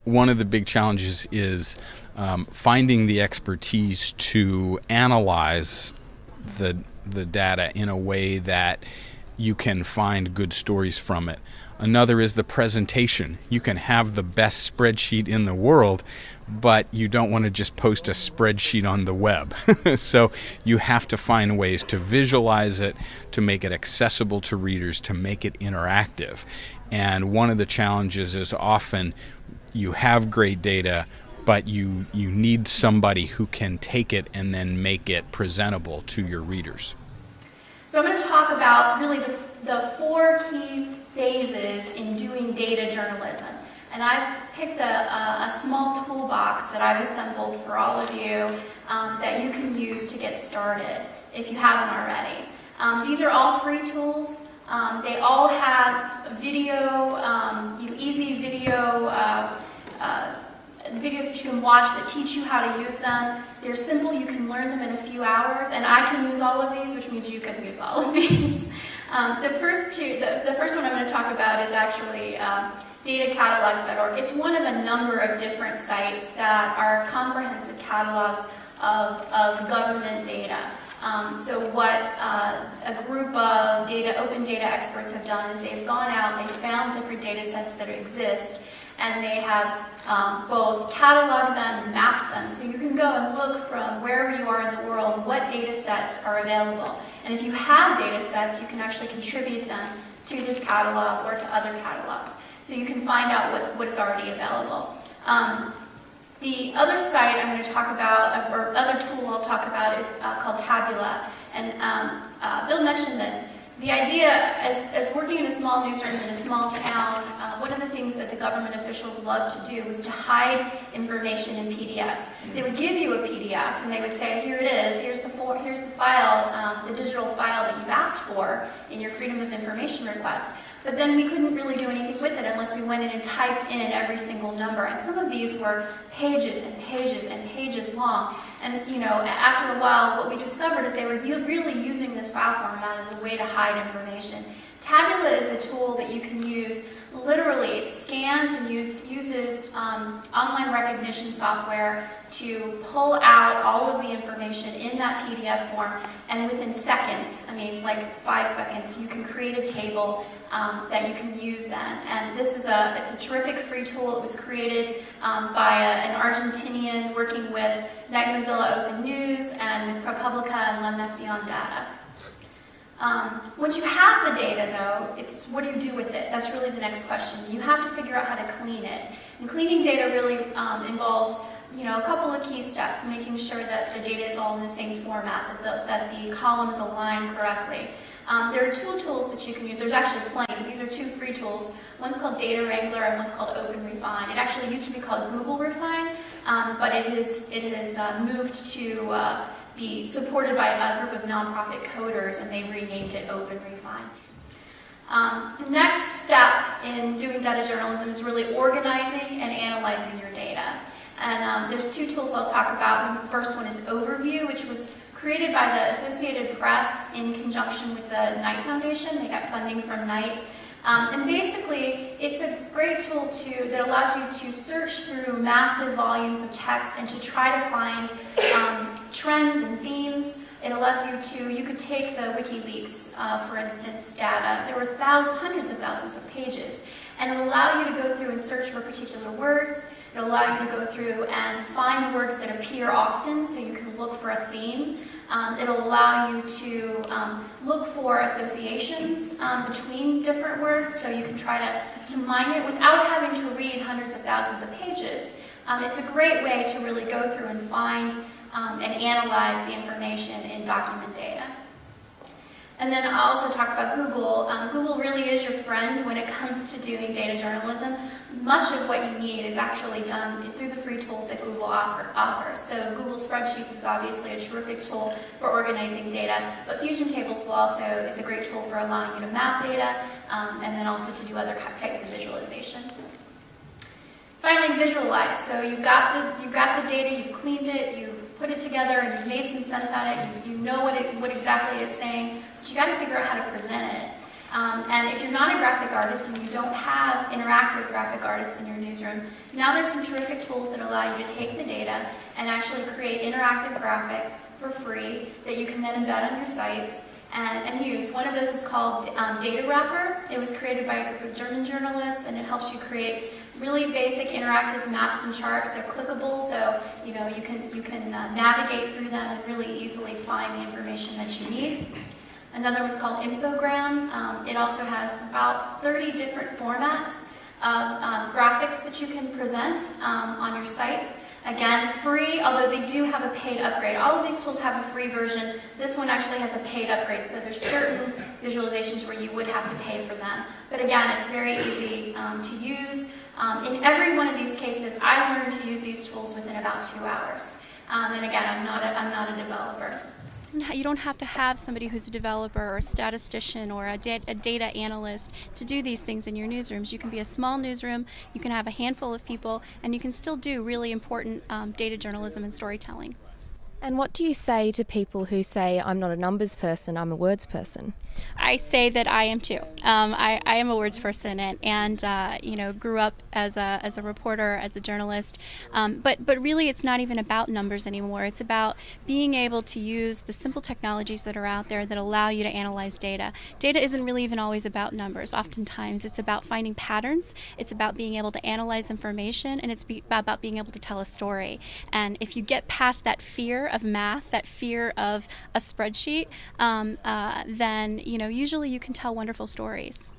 One of the big challenges is finding the expertise to analyze the data in a way that you can find good stories from it. Another is the presentation. You can have the best spreadsheet in the world, but you don't want to just post a spreadsheet on the web. So you have to find ways to visualize it, to make it accessible to readers, to make it interactive. And one of the challenges is often you have great data, but you need somebody who can take it and then make it presentable to your readers. So I'm going to talk about really the four key phases in doing data journalism. And I've picked a small toolbox that I've assembled for all of you that you can use to get started if you haven't already. These are all free tools. They all have video, easy video videos that you can watch that teach you how to use them. They're simple, you can learn them in a few hours, and I can use all of these, which means you can use all of these. The first one I'm going to talk about is actually datacatalogs.org. It's one of a number of different sites that are comprehensive catalogs of government data. So what a group of open data experts have done is they've gone out, they've found different data sets that exist, and they have both cataloged them and mapped them. So you can go and look from wherever you are in the world what data sets are available. And if you have data sets, you can actually contribute them to this catalog or to other catalogs. So you can find out what is already available. The other site I'm going to talk about, or other tool I'll talk about, is called Tabula. And Bill mentioned this. The idea, as working in a small newsroom in a small town, one of the things that the government officials love to do was to hide information in PDFs. They would give you a PDF and they would say, here it is, here's the file, the digital file that you've asked for in your Freedom of Information request. But then we couldn't really do anything with it unless we went in and typed in every single number. And some of these were pages and pages and pages long. And after a while, what we discovered is they were really using this file format as a way to hide information. Tabula is a tool that you can use. Literally, it scans and uses online recognition software to pull out all of the information in that PDF form, and within seconds, like 5 seconds, you can create a table that you can use then. And it's a terrific free tool. It was created by an Argentinian working with Night Mozilla Open News and with ProPublica and La Nación Data. Once you have the data, though, it's what do you do with it? That's really the next question. You have to figure out how to clean it. And cleaning data really involves, a couple of key steps, making sure that the data is all in the same format, that the columns align correctly. There are tools that you can use. There's actually plenty. These are two free tools. One's called Data Wrangler and one's called Open Refine. It actually used to be called Google Refine, but it has moved to be supported by a group of nonprofit coders, and they've renamed it Open Refine. The next step in doing data journalism is really organizing and analyzing your data. And there's two tools I'll talk about. The first one is Overview, which was created by the Associated Press in conjunction with the Knight Foundation. They got funding from Knight. And basically, it's a great tool that allows you to search through massive volumes of text and to try to find trends and themes. It allows you could take the WikiLeaks, for instance, data. There were hundreds of thousands of pages. And it will allow you to go through and search for particular words. It'll allow you to go through and find words that appear often, so you can look for a theme. It'll allow you to look for associations between different words, so you can try to mine it without having to read hundreds of thousands of pages. It's a great way to really go through and find and analyze the information in document data. And then I'll also talk about Google. Google really is your friend when it comes to doing data journalism. Much of what you need is actually done through the free tools that Google offers. So Google Spreadsheets is obviously a terrific tool for organizing data, but Fusion Tables is a great tool for allowing you to map data and then also to do other types of visualizations. Finally, visualize. So you've got the data, you've cleaned it, you've put it together, and you've made some sense out of it. You know what exactly it's saying, but you got to figure out how to present it. And if you're not a graphic artist and you don't have interactive graphic artists in your newsroom, now there's some terrific tools that allow you to take the data and actually create interactive graphics for free that you can then embed on your sites and use. One of those is called Data Wrapper. It was created by a group of German journalists, and it helps you create really basic interactive maps and charts. They're clickable, so you can navigate through them and really easily find the information that you need. Another one's called Infogram. It also has about 30 different formats of graphics that you can present on your sites. Again, free, although they do have a paid upgrade. All of these tools have a free version. This one actually has a paid upgrade, so there's certain visualizations where you would have to pay for them. But again, it's very easy to use. In every one of these cases, I learned to use these tools within about 2 hours. And again, I'm not a developer. You don't have to have somebody who's a developer or a statistician or a data analyst to do these things in your newsrooms. You can be a small newsroom, you can have a handful of people, and you can still do really important data journalism and storytelling. And what do you say to people who say, I'm not a numbers person, I'm a words person? I say that I am too. I am a words person and grew up as a reporter, as a journalist. But really it's not even about numbers anymore. It's about being able to use the simple technologies that are out there that allow you to analyze data. Data isn't really even always about numbers. Oftentimes it's about finding patterns, it's about being able to analyze information, and it's about being able to tell a story. And if you get past that fear of math, that fear of a spreadsheet, then usually you can tell wonderful stories.